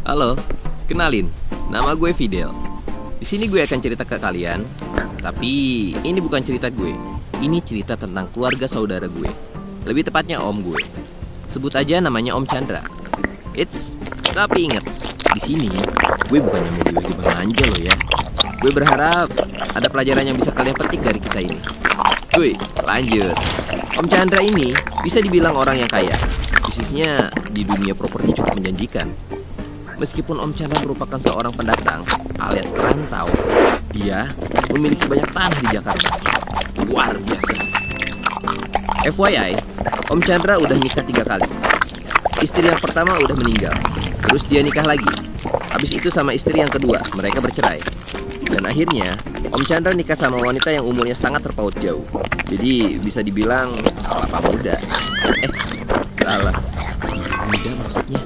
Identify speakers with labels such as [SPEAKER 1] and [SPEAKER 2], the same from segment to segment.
[SPEAKER 1] Halo, kenalin, nama gue Fidel. Di sini gue akan cerita ke kalian, tapi ini bukan cerita gue. Ini cerita tentang keluarga saudara gue. Lebih tepatnya om gue. Sebut aja namanya Om Chandra. Tapi ingat, di sini gue bukannya mau tiba-tiba manja loh ya. Gue berharap ada pelajaran yang bisa kalian petik dari kisah ini. Gue lanjut. Om Chandra ini bisa dibilang orang yang kaya. Bisnisnya di dunia properti cukup menjanjikan. Meskipun Om Chandra merupakan seorang pendatang alias perantau, dia memiliki banyak tanah di Jakarta. Luar biasa. FYI, Om Chandra udah nikah 3 kali. Istri yang pertama udah meninggal, terus dia nikah lagi. Habis itu sama istri yang kedua, mereka bercerai. Dan akhirnya, Om Chandra nikah sama wanita yang umurnya sangat terpaut jauh. Jadi bisa dibilang kelapa muda. Salah. Muda maksudnya.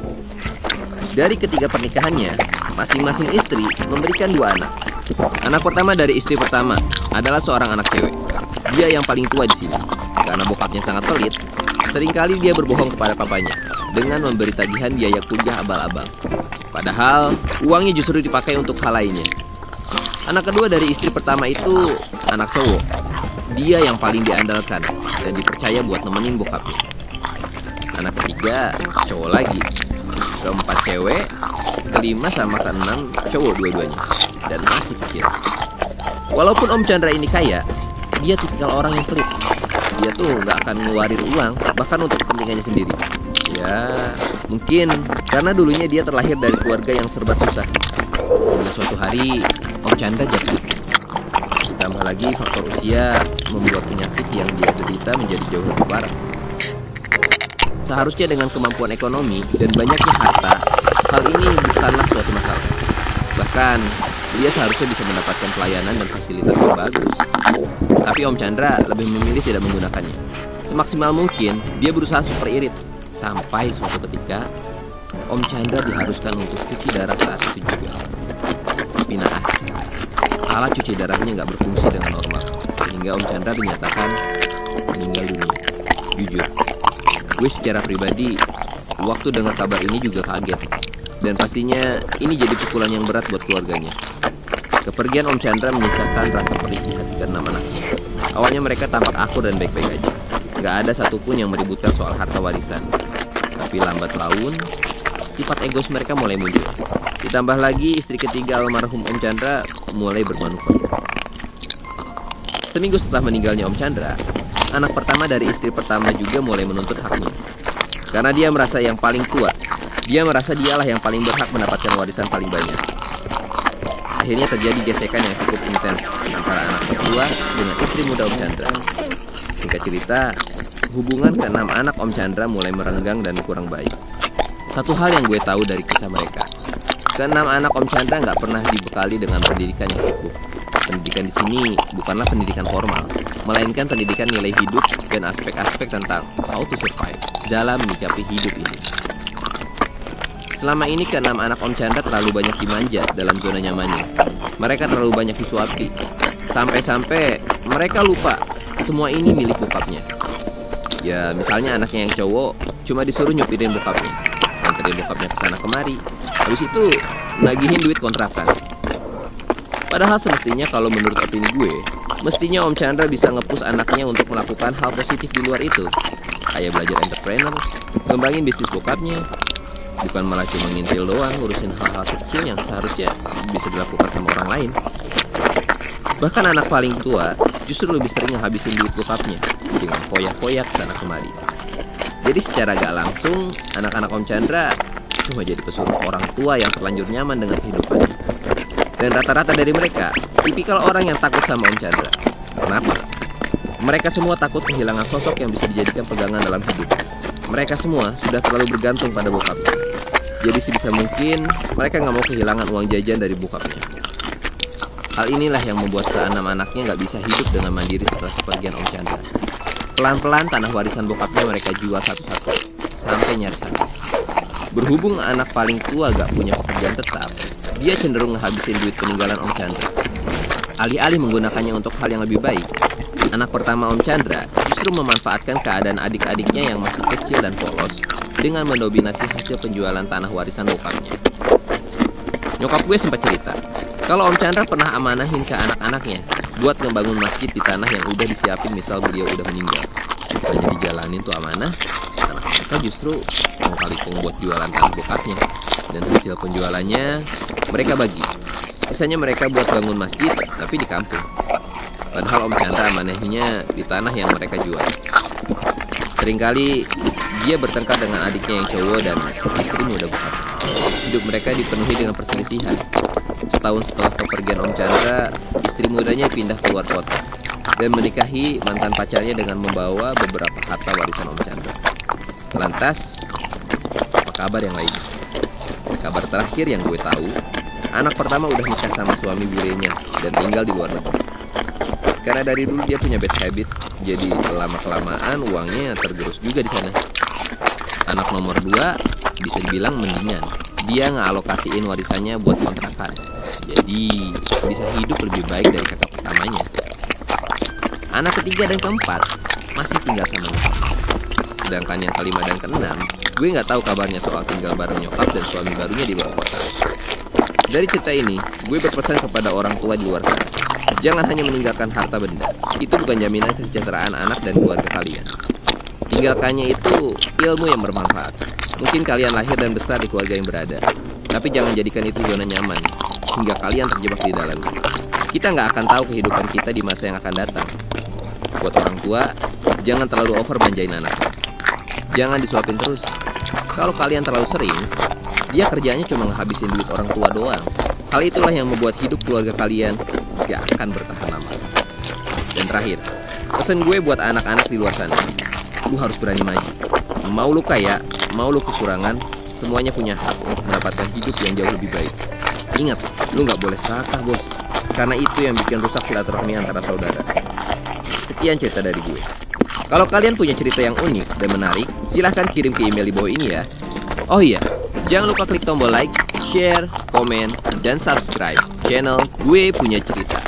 [SPEAKER 1] Dari ketiga pernikahannya, masing-masing istri memberikan 2 anak. Anak pertama dari istri pertama adalah seorang anak cewek. Dia yang paling tua di sini. Karena bokapnya sangat pelit, seringkali dia berbohong kepada papanya dengan memberi tagihan biaya kuliah abal-abal. Padahal uangnya justru dipakai untuk hal lainnya. Anak kedua dari istri pertama itu anak cowok. Dia yang paling diandalkan dan dipercaya buat nemenin bokapnya. Anak ketiga cowok lagi. Keempat cewek, kelima sama keenam cowok dua-duanya. Dan masih kecil. Walaupun Om Chandra ini kaya, dia tipikal orang yang pelit. Dia tuh gak akan ngeluarin uang, bahkan untuk kepentingannya sendiri. Ya, mungkin karena dulunya dia terlahir dari keluarga yang serba susah. Hingga suatu hari, Om Chandra jatuh. Ditambah lagi faktor usia membuat penyakit yang dia derita menjadi jauh lebih parah. Seharusnya dengan kemampuan ekonomi dan banyaknya harta, hal ini bukanlah suatu masalah. Bahkan, dia seharusnya bisa mendapatkan pelayanan dan fasilitas yang bagus. Tapi Om Chandra lebih memilih tidak menggunakannya. Semaksimal mungkin, dia berusaha super irit. Sampai suatu ketika, Om Chandra diharuskan untuk cuci darah saat itu juga. Tapi naas, alat cuci darahnya nggak berfungsi dengan normal. Sehingga Om Chandra dinyatakan meninggal dunia. Jujur, gue secara pribadi, waktu dengar kabar ini juga kaget. Dan pastinya ini jadi pukulan yang berat buat keluarganya. Kepergian Om Chandra menyisakan rasa perih di hati ke-6 anaknya. Awalnya mereka tampak akur dan baik-baik aja. Gak ada satupun yang meributkan soal harta warisan. Tapi lambat laun, sifat egois mereka mulai muncul. Ditambah lagi istri ketiga almarhum Om Chandra mulai bermanuver. Seminggu setelah meninggalnya Om Chandra, anak pertama dari istri pertama juga mulai menuntut haknya. Karena dia merasa yang paling tua. Dia merasa dialah yang paling berhak mendapatkan warisan paling banyak. Akhirnya terjadi gesekan yang cukup intens antara anak kedua dengan istri muda Om Chandra. Singkat cerita, hubungan ke-6 anak Om Chandra mulai merenggang dan kurang baik. Satu hal yang gue tahu dari kisah mereka, ke-6 anak Om Chandra nggak pernah dibekali dengan pendidikan yang cukup. Pendidikan di sini bukanlah pendidikan formal, melainkan pendidikan nilai hidup dan aspek-aspek tentang how to survive dalam menyikapi hidup ini. Selama ini ke-6 anak Om Chandra terlalu banyak dimanja dalam zona nyamannya. Mereka terlalu banyak disuapi. Sampai-sampai mereka lupa semua ini milik bokapnya. Ya misalnya anaknya yang cowok cuma disuruh nyupirin bokapnya, anterin bokapnya ke sana kemari. Habis itu nagihin duit kontrakan. Padahal semestinya kalau menurut opini gue, mestinya Om Chandra bisa nge-push anaknya untuk melakukan hal positif di luar itu. Kayak belajar entrepreneur, ngembangin bisnis bokapnya. Bukan malah cuma ngintil doang ngurusin hal-hal kecil yang seharusnya bisa dilakukan sama orang lain. Bahkan anak paling tua justru lebih sering ngehabisin duit bokapnya dengan foya-foya kesana kemari. Jadi secara gak langsung, anak-anak Om Chandra cuma jadi pesuruh orang tua yang terlanjur nyaman dengan kehidupannya. Dan rata-rata dari mereka tipikal orang yang takut sama Om Chandra. Kenapa? Mereka semua takut kehilangan sosok yang bisa dijadikan pegangan dalam hidup. Mereka semua sudah terlalu bergantung pada bokapnya. Jadi sebisa mungkin mereka gak mau kehilangan uang jajan dari bokapnya. Hal inilah yang membuat ke-6 anaknya gak bisa hidup dengan mandiri setelah kepergian Om Chandra. Pelan-pelan tanah warisan bokapnya mereka jual satu-satu sampai nyaris habis. Berhubung anak paling tua gak punya pekerjaan tetap, dia cenderung ngehabisin duit peninggalan Om Chandra. Alih-alih menggunakannya untuk hal yang lebih baik, anak pertama Om Chandra justru memanfaatkan keadaan adik-adiknya yang masih kecil dan polos dengan mendominasi hasil penjualan tanah warisan bokapnya. Nyokap gue sempat cerita kalau Om Chandra pernah amanahin ke anak-anaknya buat ngebangun masjid di tanah yang udah disiapin misal beliau udah meninggal. Bukannya dijalanin tuh amanah, anak mereka justru mau kalipong buat jualan tanah bokapnya. Dan hasil penjualannya mereka bagi. Sisanya mereka buat bangun masjid tapi di kampung. Padahal Om Chandra amanahinya di tanah yang mereka jual. Seringkali dia bertengkar dengan adiknya yang cowok dan istri muda bokap. Hidup mereka dipenuhi dengan perselisihan. Setahun setelah kepergian Om Chandra, istri mudanya pindah keluar kota dan menikahi mantan pacarnya dengan membawa beberapa harta warisan Om Chandra. Lantas, apa kabar yang lain? Kabar terakhir yang gue tahu, anak pertama udah nikah sama suami burenya dan tinggal di luar negeri. Karena dari dulu dia punya bad habit, jadi lama-kelamaan uangnya tergerus juga di sana. Anak nomor 2 bisa dibilang mendingan. Dia ngealokasiin warisannya buat kontrakan. Jadi bisa hidup lebih baik dari kakak pertamanya. Anak ketiga dan keempat masih tinggal sama nyokap. Sedangkan yang kelima dan keenam, gue nggak tahu kabarnya soal tinggal bareng nyokap dan suami barunya di luar kota. Dari cerita ini, gue berpesan kepada orang tua di luar sana. Jangan hanya meninggalkan harta benda. Itu bukan jaminan kesejahteraan anak dan keluarga kalian. Tinggalkannya itu ilmu yang bermanfaat. Mungkin kalian lahir dan besar di keluarga yang berada, tapi jangan jadikan itu zona nyaman hingga kalian terjebak di dalamnya. Kita nggak akan tahu kehidupan kita di masa yang akan datang. Buat orang tua, jangan terlalu over manjain anak. Jangan disuapin terus. Kalau kalian terlalu sering, dia kerjanya cuma ngehabisin duit orang tua doang. Hal itulah yang membuat hidup keluarga kalian gak akan bertahan lama. Dan terakhir, pesan gue buat anak-anak di luar sana, lu harus berani maju. Mau lu kaya, mau lu kekurangan, semuanya punya hak untuk mendapatkan hidup yang jauh lebih baik. Ingat, lu gak boleh serakah bos, karena itu yang bikin rusak silaturahmi antara saudara. Sekian cerita dari gue. Kalau kalian punya cerita yang unik dan menarik, silahkan kirim ke email di bawah ini ya. Oh iya, jangan lupa klik tombol like, share, komen, dan subscribe channel Gue Punya Cerita.